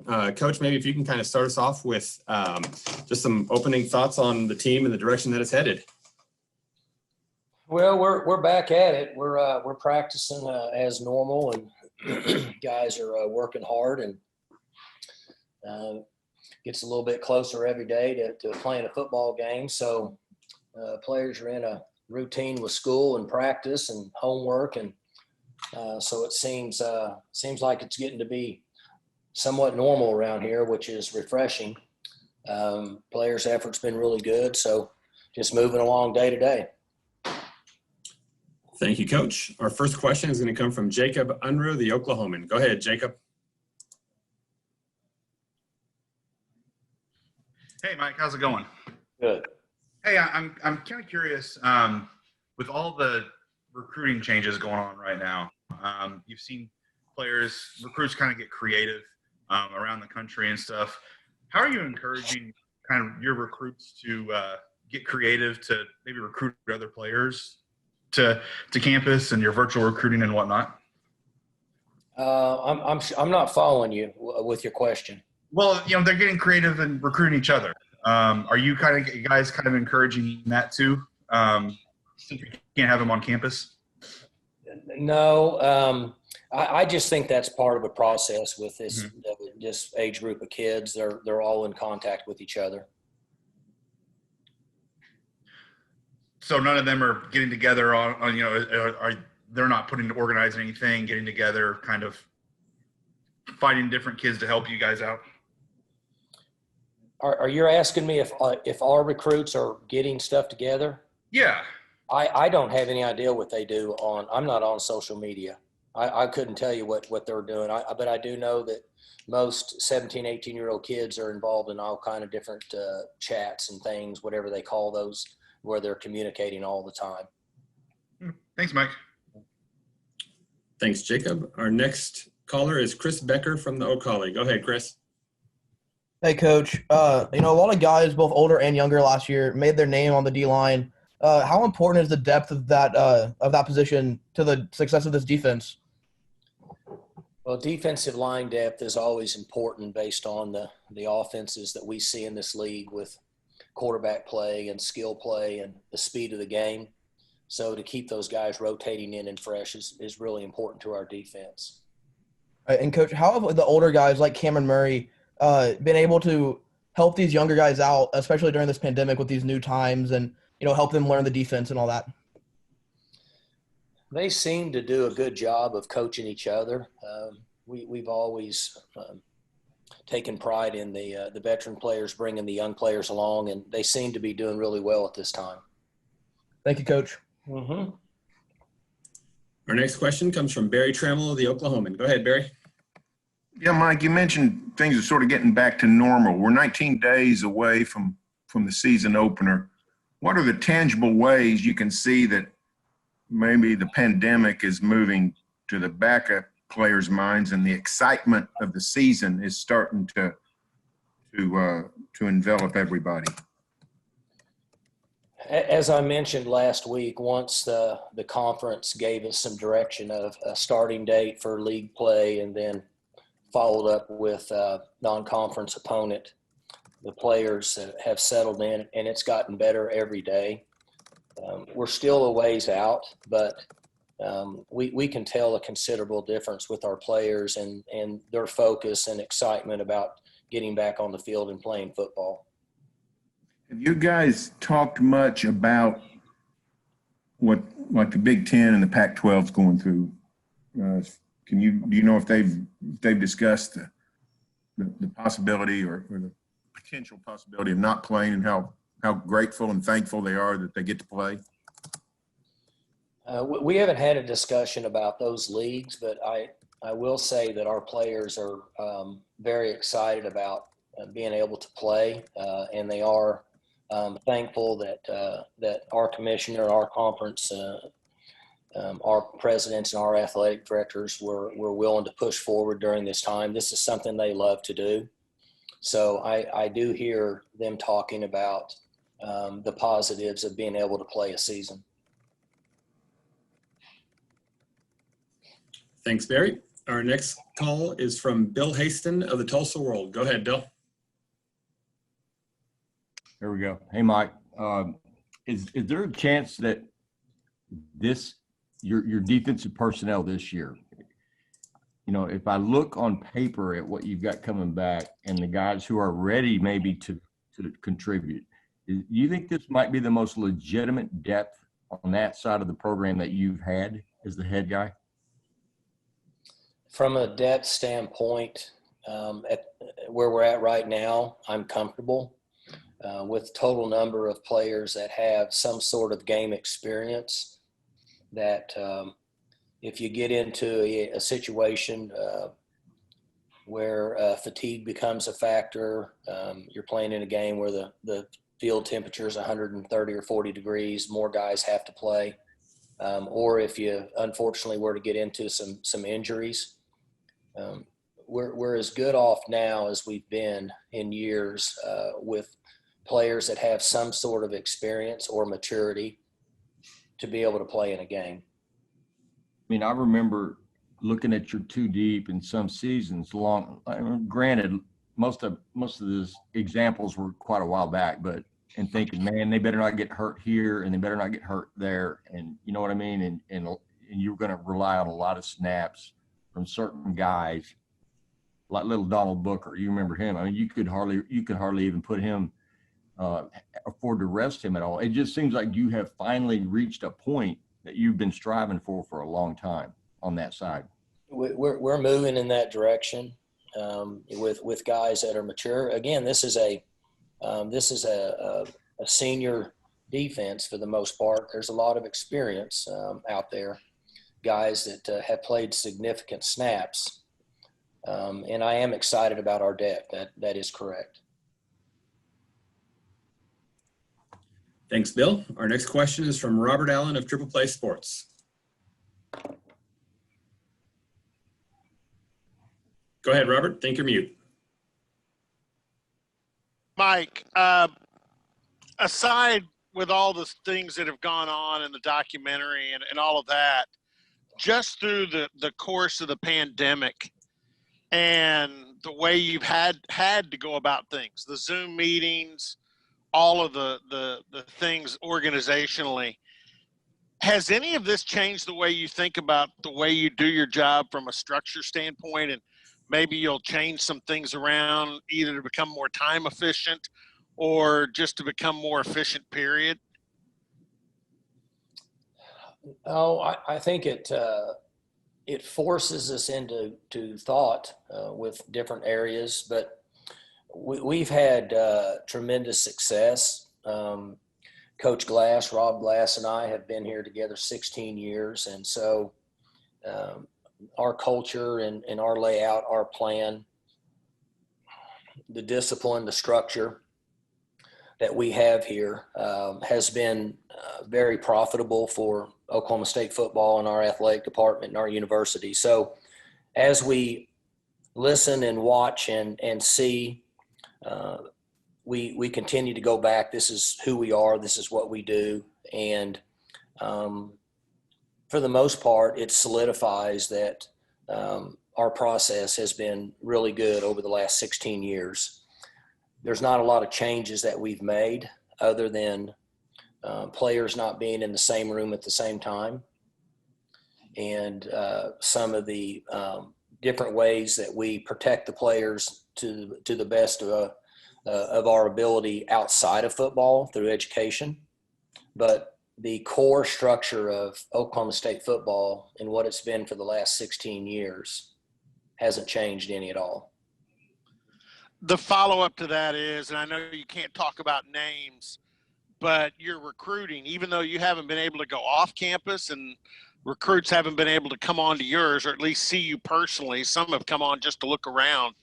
Coach, maybe if you can kind of start us off with just some opening thoughts on the team and the direction that it's headed. Well, we're back at it. We're practicing as normal, and guys are working hard, and gets a little bit closer every day to playing a football game. So players are in a routine with school and practice and homework, and so it seems like it's getting to be somewhat normal around here, which is refreshing. Players' effort's been really good, so just moving along day to day. Thank you, Coach. Our first question is going to come from Jacob Unruh, the Oklahoman. Go ahead, Jacob. Hey, Mike, how's it going? Good. Hey, I'm kind of curious, with all the recruiting changes going on right now, you've seen recruits kind of get creative around the country and stuff. How are you encouraging kind of your recruits to get creative to maybe recruit other players to campus and your virtual recruiting and whatnot? I'm not following you with your question. Well, they're getting creative and recruiting each other. Are you guys kind of encouraging that too? Since we can't have them on campus? No, I just think that's part of a process with this age group of kids. They're all in contact with each other. So none of them are getting together they're not organizing anything, getting together, kind of finding different kids to help you guys out? Are you asking me if our recruits are getting stuff together? Yeah. I don't have any idea what they do I'm not on social media. I couldn't tell you what they're doing. But I do know that most 17, 18-year-old kids are involved in all kind of different chats and things, whatever they call those, where they're communicating all the time. Thanks, Mike. Thanks, Jacob. Our next caller is Chris Becker from the O'Colly. Go ahead, Chris. Hey, Coach. A lot of guys, both older and younger, last year made their name on the D-line. How important is the depth of that position to the success of this defense? Well, defensive line depth is always important based on the offenses that we see in this league with quarterback play and skill play and the speed of the game. So to keep those guys rotating in and fresh is really important to our defense. And, Coach, how have the older guys like Cameron Murray been able to help these younger guys out, especially during this pandemic with these new times, and help them learn the defense and all that? They seem to do a good job of coaching each other. We've always taken pride in the veteran players bringing the young players along, and they seem to be doing really well at this time. Thank you, Coach. Mm-hmm. Our next question comes from Barry Trammell of the Oklahoman. Go ahead, Barry. Yeah, Mike, you mentioned things are sort of getting back to normal. We're 19 days away from the season opener. What are the tangible ways you can see that maybe the pandemic is moving to the back of players' minds and the excitement of the season is starting to envelop everybody? As I mentioned last week, once the conference gave us some direction of a starting date for league play and then followed up with a non-conference opponent, the players have settled in, and it's gotten better every day. We're still a ways out, but we can tell a considerable difference with our players and their focus and excitement about getting back on the field and playing football. Have you guys talked much about what like the Big Ten and the Pac-12 is going through? Do you know if they've discussed the possibility or the potential possibility of not playing, and how grateful and thankful they are that they get to play? We haven't had a discussion about those leagues, but I will say that our players are very excited about being able to play, and they are thankful that our commissioner, our conference, our presidents and our athletic directors were willing to push forward during this time. This is something they love to do. So I do hear them talking about the positives of being able to play a season. Thanks, Barry. Our next call is from Bill Haston of the Tulsa World. Go ahead, Bill. There we go. Hey, Mike, is there a chance that your defensive personnel this year, you know, if I look on paper at what you've got coming back and the guys who are ready maybe to contribute, do you think this might be the most legitimate depth on that side of the program that you've had as the head guy? From a depth standpoint, at where we're at right now, I'm comfortable with total number of players that have some sort of game experience. That if you get into a situation where fatigue becomes a factor, you're playing in a game where the field temperature is 130 or 40 degrees, more guys have to play. Or if you unfortunately were to get into some injuries, we're as good off now as we've been in years with players that have some sort of experience or maturity to be able to play in a game. I mean, I remember looking at your two deep in some seasons granted, most of these examples were quite a while back, but and thinking, man, they better not get hurt here and they better not get hurt there. And you know what I mean? And you're going to rely on a lot of snaps from certain guys like little Donald Booker. You remember him. I mean, you could hardly even put him, afford to rest him at all. It just seems like you have finally reached a point that you've been striving for a long time on that side. We're moving in that direction with guys that are mature. Again, this is a senior defense for the most part. There's a lot of experience out there, guys that have played significant snaps, and I am excited about our depth. That is correct. Thanks, Bill. Our next question is from Robert Allen of Triple Play Sports. Go ahead, Robert. Think you're mute. Mike, aside with all the things that have gone on in the documentary and all of that, just through the course of the pandemic and the way you've had to go about things, the Zoom meetings, all of the things organizationally, has any of this changed the way you think about the way you do your job from a structure standpoint? And maybe you'll change some things around either to become more time efficient or just to become more efficient, period? Oh, I think it forces us into thought with different areas, but we've had tremendous success. Coach Glass, Rob Glass, and I have been here together 16 years, and so our culture and our layout, our plan, the discipline, the structure that we have here has been very profitable for Oklahoma State football and our athletic department and our university. So as we listen and watch and see, we continue to go back. This is who we are. This is what we do. And for the most part, it solidifies that our process has been really good over the last 16 years. There's not a lot of changes that we've made other than players not being in the same room at the same time, and some of the different ways that we protect the players to the best of our ability outside of football through education. But the core structure of Oklahoma State football and what it's been for the last 16 years hasn't changed any at all. The follow-up to that is, and I know you can't talk about names, but you're recruiting, even though you haven't been able to go off campus and recruits haven't been able to come on to yours or at least see you personally. Some have come on just to look around.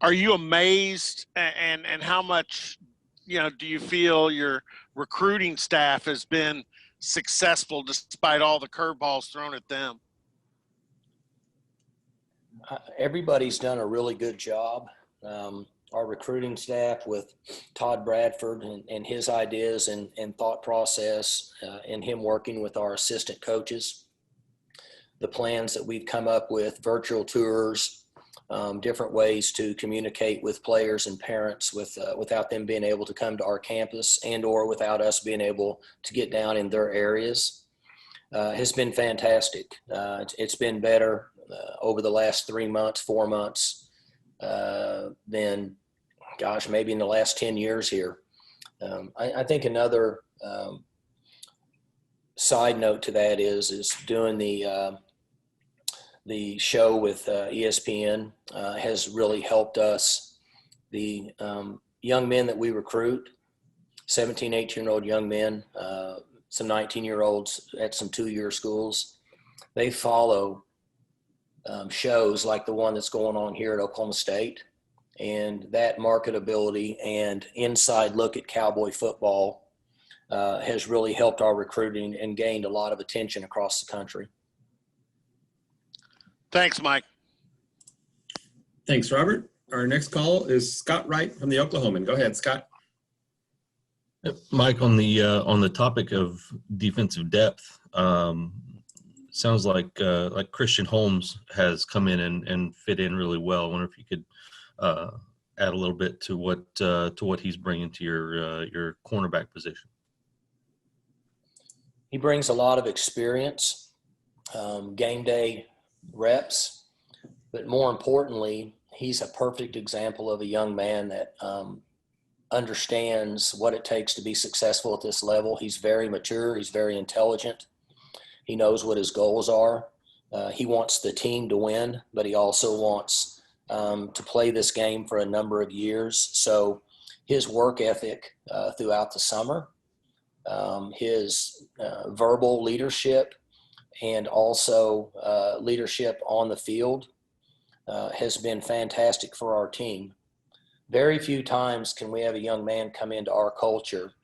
Are you amazed and how much, do you feel your recruiting staff has been successful despite all the curveballs thrown at them? Everybody's done a really good job. Our recruiting staff with Todd Bradford and his ideas and thought process and him working with our assistant coaches. the plans that we've come up with, virtual tours, different ways to communicate with players and parents without them being able to come to our campus and or without us being able to get down in their areas, has been fantastic. It's been better over the last 3 months, 4 months than, gosh, maybe in the last 10 years here. I think another side note to that is doing the show with ESPN has really helped us. The young men that we recruit, 17, 18-year-old young men, some 19-year-olds at some 2-year schools, they follow shows like the one that's going on here at Oklahoma State. And that marketability and inside look at Cowboy football has really helped our recruiting and gained a lot of attention across the country. Thanks, Mike. Thanks, Robert. Our next call is Scott Wright from the Oklahoman. Go ahead, Scott. Mike, on the topic of defensive depth, sounds like Christian Holmes has come in and fit in really well. I wonder if you could add a little bit to what he's bringing to your cornerback position. He brings a lot of experience, game day reps, but more importantly, he's a perfect example of a young man that understands what it takes to be successful at this level. He's very mature. He's very intelligent. He knows what his goals are. He wants the team to win, but he also wants to play this game for a number of years. So his work ethic throughout the summer, his verbal leadership, and also leadership on the field has been fantastic for our team. Very few times can we have a young man come into our culture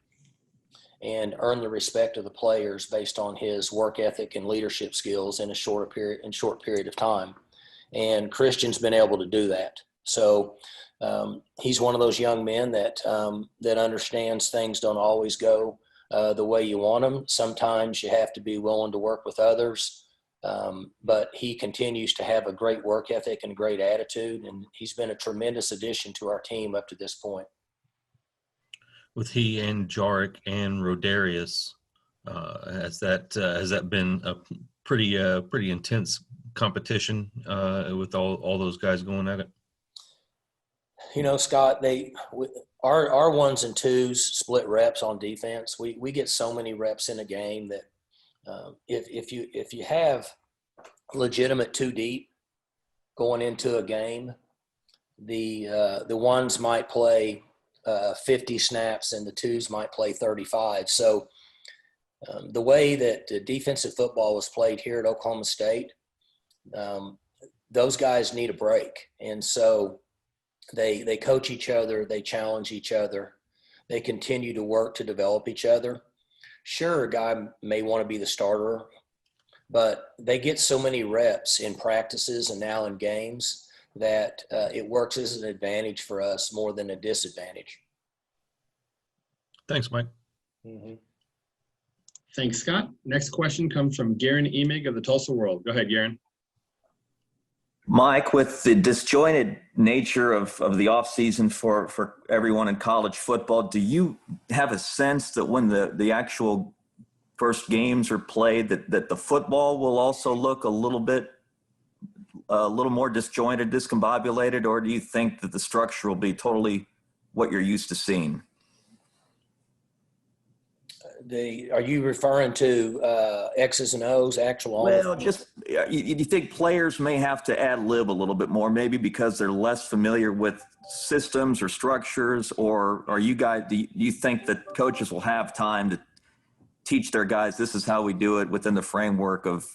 and earn the respect of the players based on his work ethic and leadership skills in a short period of time. And Christian's been able to do that. So he's one of those young men that understands things don't always go the way you want them. Sometimes you have to be willing to work with others. But he continues to have a great work ethic and a great attitude, and he's been a tremendous addition to our team up to this point. With he and Jarek and Rodarius, has that been a pretty intense competition with all those guys going at it? You know, Scott, our ones and twos split reps on defense. We get so many reps in a game that if you have legitimate two deep going into a game, the ones might play 50 snaps and the twos might play 35. So the way that defensive football was played here at Oklahoma State, those guys need a break. And so they coach each other, they challenge each other, they continue to work to develop each other. Sure, a guy may want to be the starter, but they get so many reps in practices and now in games that it works as an advantage for us more than a disadvantage. Thanks, Mike. Mm-hmm. Thanks, Scott. Next question comes from Garen Emig of the Tulsa World. Go ahead, Garen. Mike, with the disjointed nature of the offseason for everyone in college football, do you have a sense that when the actual first games are played that the football will also look a little more disjointed, discombobulated, or do you think that the structure will be totally what you're used to seeing? Are you referring to X's and O's, actual? Well, just you think players may have to ad-lib a little bit more, maybe because they're less familiar with systems or structures, or are you guys? Do you think that coaches will have time to teach their guys this is how we do it within the framework of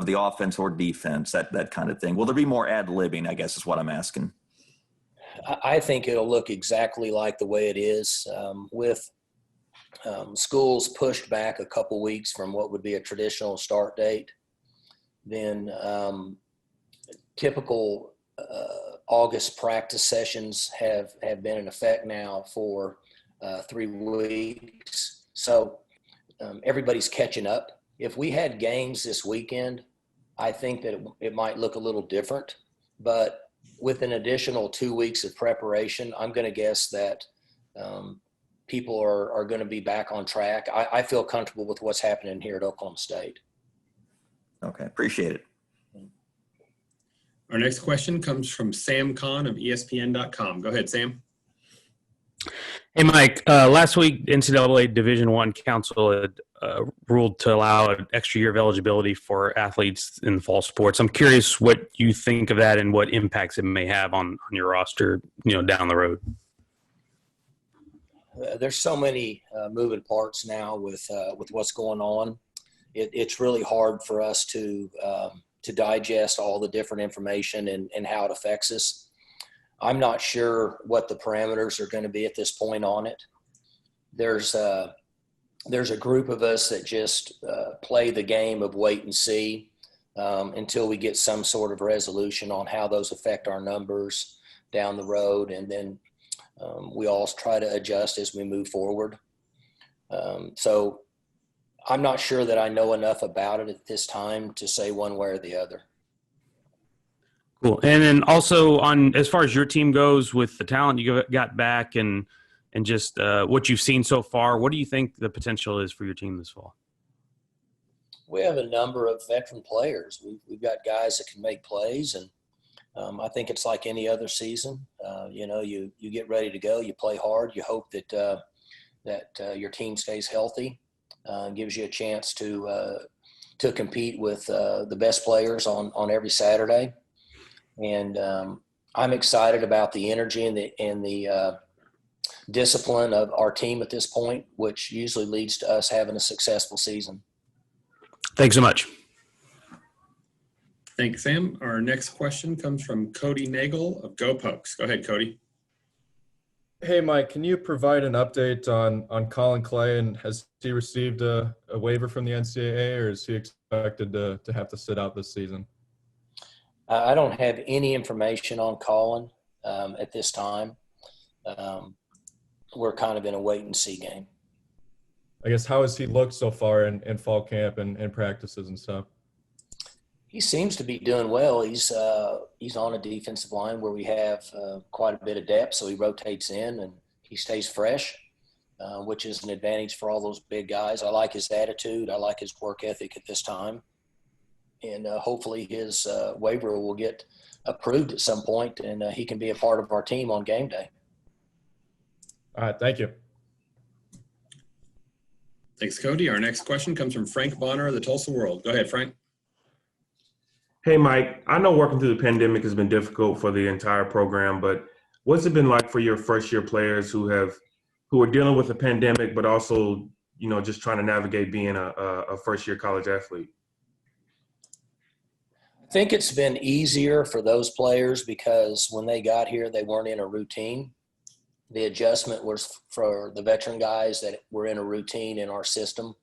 the offense or defense, that kind of thing? Will there be more ad-libbing, I guess is what I'm asking. I think it'll look exactly like the way it is with schools pushed back a couple weeks from what would be a traditional start date. Then typical August practice sessions have been in effect now for 3 weeks. So everybody's catching up. If we had games this weekend, I think that it might look a little different, but with an additional 2 weeks of preparation, I'm going to guess that people are going to be back on track. I feel comfortable with what's happening here at Oklahoma State. Okay, appreciate it. Our next question comes from Sam Kahn of ESPN.com. Go ahead, Sam. Hey, Mike. Last week, NCAA Division I Council had ruled to allow an extra year of eligibility for athletes in fall sports. I'm curious what you think of that and what impacts it may have on your roster, down the road. There's so many moving parts now with what's going on. It's really hard for us to digest all the different information and how it affects us. I'm not sure what the parameters are going to be at this point on it. There's a group of us that just play the game of wait and see until we get some sort of resolution on how those affect our numbers down the road. And then we all try to adjust as we move forward. So I'm not sure that I know enough about it at this time to say one way or the other. Cool. And then also on as far as your team goes with the talent you got back and just what you've seen so far, what do you think the potential is for your team this fall? We have a number of veteran players. We've got guys that can make plays, and I think it's like any other season. You get ready to go, you play hard, you hope that your team stays healthy, gives you a chance to compete with the best players on every Saturday. And I'm excited about the energy and the discipline of our team at this point, which usually leads to us having a successful season. Thanks so much. Thanks, Sam. Our next question comes from Cody Nagel of Go Pokes. Go ahead, Cody. Hey, Mike, can you provide an update on Colin Clay, and has he received a waiver from the NCAA, or is he expected to have to sit out this season? I don't have any information on Colin at this time. We're kind of in a wait and see game. I guess, how has he looked so far in fall camp and practices and stuff? He seems to be doing well. He's on a defensive line where we have quite a bit of depth, so he rotates in and he stays fresh, which is an advantage for all those big guys. I like his attitude. I like his work ethic at this time. And hopefully his waiver will get approved at some point, and he can be a part of our team on game day. All right, thank you. Thanks, Cody. Our next question comes from Frank Bonner of the Tulsa World. Go ahead, Frank. Hey, Mike. I know working through the pandemic has been difficult for the entire program, but what's it been like for your first-year players who are dealing with the pandemic, but also, just trying to navigate being a first-year college athlete? I think it's been easier for those players because when they got here, they weren't in a routine. The adjustment was for the veteran guys that were in a routine in our system.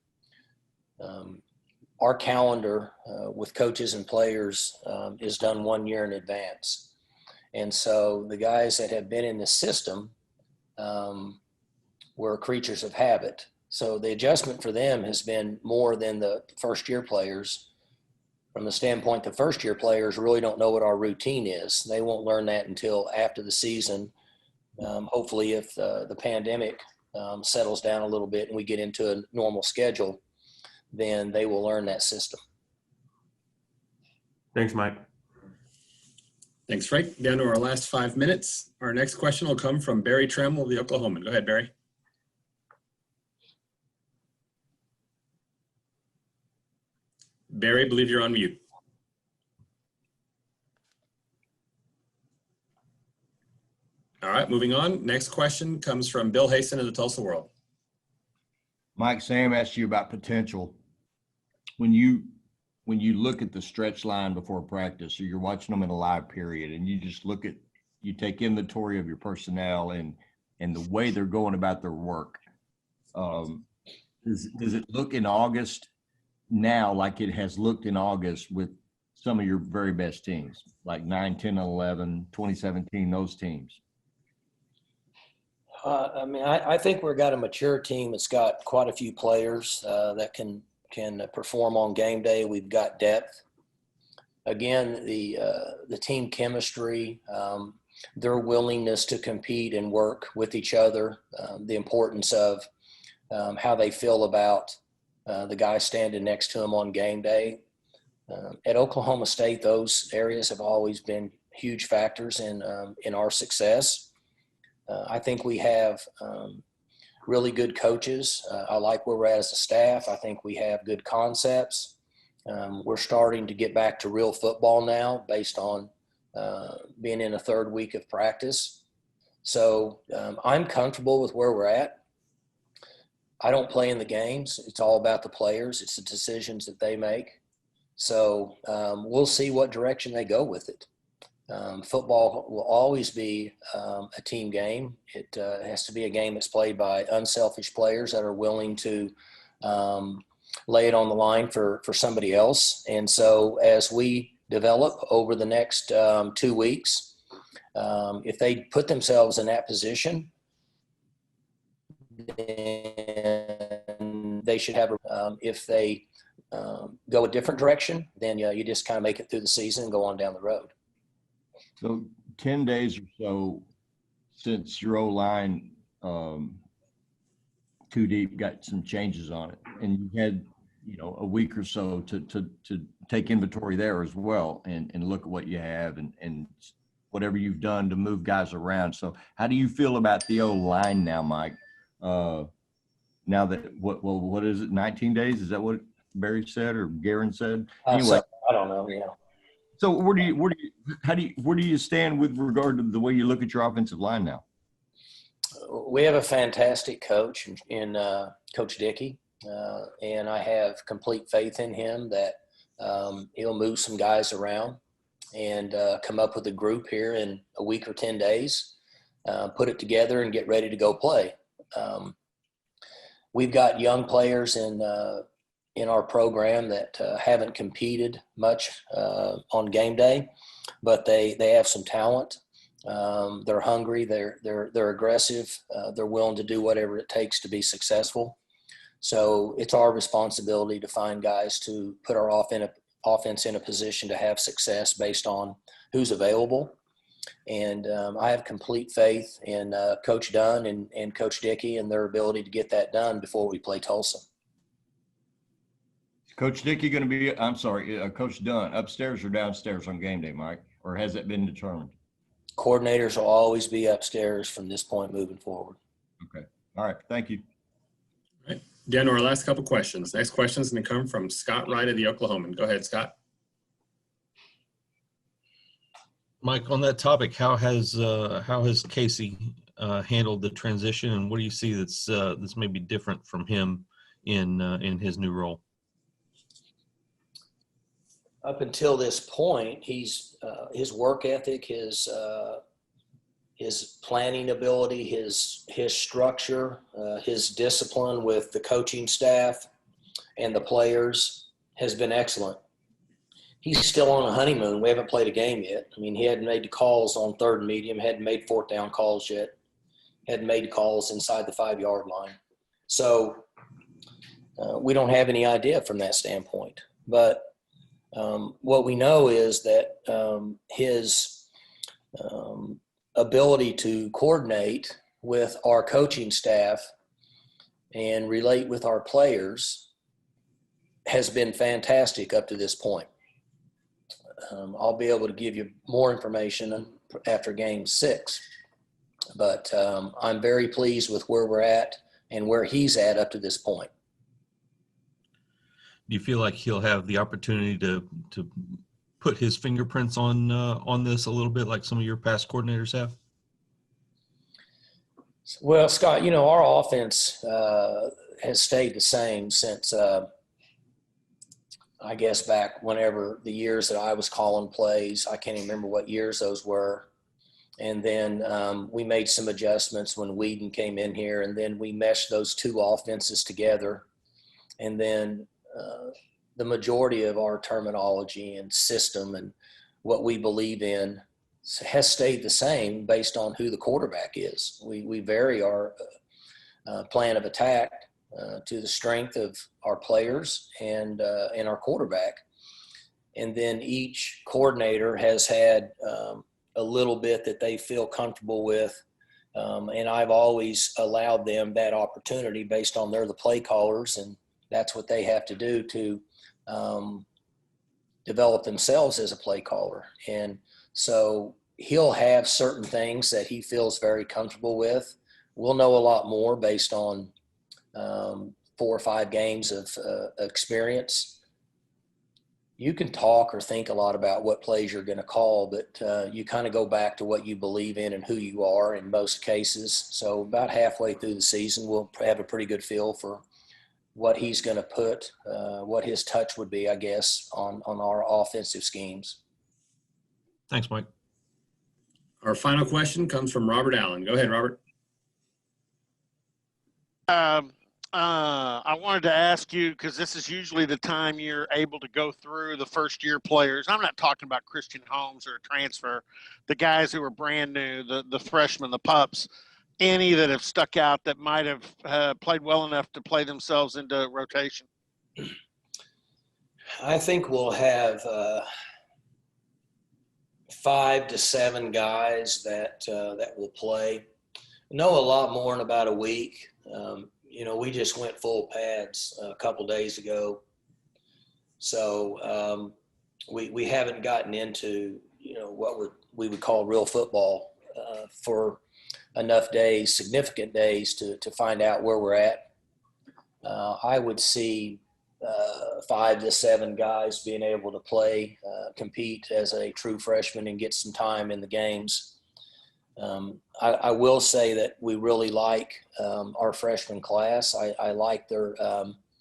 Our calendar with coaches and players is done 1 year in advance. And so the guys that have been in the system were creatures of habit. So the adjustment for them has been more than the first-year players. From the standpoint, the first-year players really don't know what our routine is. They won't learn that until after the season. Hopefully, if the pandemic settles down a little bit and we get into a normal schedule, then they will learn that system. Thanks, Mike. Thanks, Frank. Down to our last 5 minutes. Our next question will come from Barry Tremble of the Oklahoman. Go ahead, Barry. Barry, I believe you're on mute. All right, moving on. Next question comes from Bill Haston of the Tulsa World. Mike, Sam asked you about potential. When you look at the stretch line before practice, or you're watching them in a live period, and you take inventory of your personnel and the way they're going about their work, does it look in August now like it has looked in August with some of your very best teams, like 9, 10, 11, 2017, those teams? I think we've got a mature team that's got quite a few players that can perform on game day. We've got depth. again, the team chemistry, their willingness to compete and work with each other, the importance of how they feel about the guy standing next to them on game day. At Oklahoma State, those areas have always been huge factors in our success. I think we have really good coaches. I like where we're at as a staff. I think we have good concepts. We're starting to get back to real football now based on being in a third week of practice. So I'm comfortable with where we're at. I don't play in the games. It's all about the players. It's the decisions that they make. So we'll see what direction they go with it. Football will always be a team game. It has to be a game that's played by unselfish players that are willing to lay it on the line for somebody else. And so as we develop over the next 2 weeks, if they put themselves in that position, then they should have if they go a different direction, then you just kind of make it through the season and go on down the road. So 10 days or so since your O-line too deep got some changes on it, and you had a week or so to take inventory there as well and look at what you have and whatever you've done to move guys around. So how do you feel about the O-line now, Mike? Now that what is it, 19 days? Is that what Barry said or Garen said? Anyway, I don't know. Yeah. So where do you stand with regard to the way you look at your offensive line now? We have a fantastic coach in Coach Dickey, and I have complete faith in him that he'll move some guys around and come up with a group here in a week or 10 days, put it together and get ready to go play. We've got young players in our program that haven't competed much on game day, but they have some talent. They're hungry. They're aggressive. They're willing to do whatever it takes to be successful. So it's our responsibility to find guys to put our offense in a position to have success based on who's available. And I have complete faith in Coach Dunn and Coach Dickey and their ability to get that done before we play Tulsa. Coach Dickey going to be, Coach Dunn, upstairs or downstairs on game day, Mike? Or has that been determined? Coordinators will always be upstairs from this point moving forward. Okay. All right. Thank you. All right. Down to our last couple questions. Next question is going to come from Scott Wright of the Oklahoman. Go ahead, Scott. Mike, on that topic, how has Casey handled the transition, and what do you see that's maybe different from him in his new role? Up until this point, he's his work ethic, his planning ability, his structure, his discipline with the coaching staff and the players has been excellent. He's still on a honeymoon. We haven't played a game yet. I mean, he hadn't made the calls on third and medium, hadn't made fourth down calls yet, hadn't made calls inside the 5-yard line. So we don't have any idea from that standpoint. But what we know is that his ability to coordinate with our coaching staff and relate with our players has been fantastic up to this point. I'll be able to give you more information after game 6, but I'm very pleased with where we're at and where he's at up to this point. Do you feel like he'll have the opportunity to put his fingerprints on this a little bit, like some of your past coordinators have? Well, Scott, our offense has stayed the same since I guess back whenever the years that I was calling plays. I can't even remember what years those were. And then we made some adjustments when Whedon came in here, and then we meshed those two offenses together. And then the majority of our terminology and system and what we believe in has stayed the same based on who the quarterback is. We vary our plan of attack to the strength of our players and our quarterback. And then each coordinator has had a little bit that they feel comfortable with. And I've always allowed them that opportunity based on they're the play callers, and that's what they have to do to develop themselves as a play caller. And so he'll have certain things that he feels very comfortable with. We'll know a lot more based on 4 or 5 games of experience. You can talk or think a lot about what plays you're going to call, but you kind of go back to what you believe in and who you are in most cases. So about halfway through the season, we'll have a pretty good feel for what he's going to put, what his touch would be, I guess, on our offensive schemes. Thanks, Mike. Our final question comes from Robert Allen. Go ahead, Robert. I wanted to ask you, because this is usually the time you're able to go through the first-year players. I'm not talking about Christian Holmes or a transfer, the guys who are brand new, the freshmen, the pups, any that have stuck out that might have played well enough to play themselves into rotation. I think we'll have 5 to 7 guys that will play. Know a lot more in about a week. We just went full pads a couple days ago. So we haven't gotten into, what we would call real football for enough days, significant days to find out where we're at. I would see 5 to 7 guys being able to play, compete as a true freshman and get some time in the games. I will say that we really like our freshman class. I like their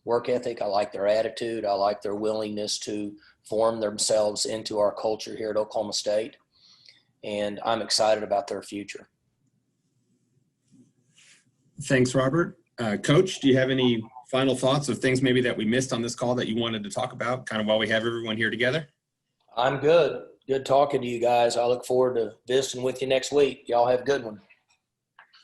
work ethic. I like their attitude. I like their willingness to form themselves into our culture here at Oklahoma State. And I'm excited about their future. Thanks, Robert. Coach, do you have any final thoughts of things maybe that we missed on this call that you wanted to talk about kind of while we have everyone here together? I'm good. Good talking to you guys. I look forward to visiting with you next week. Y'all have a good one.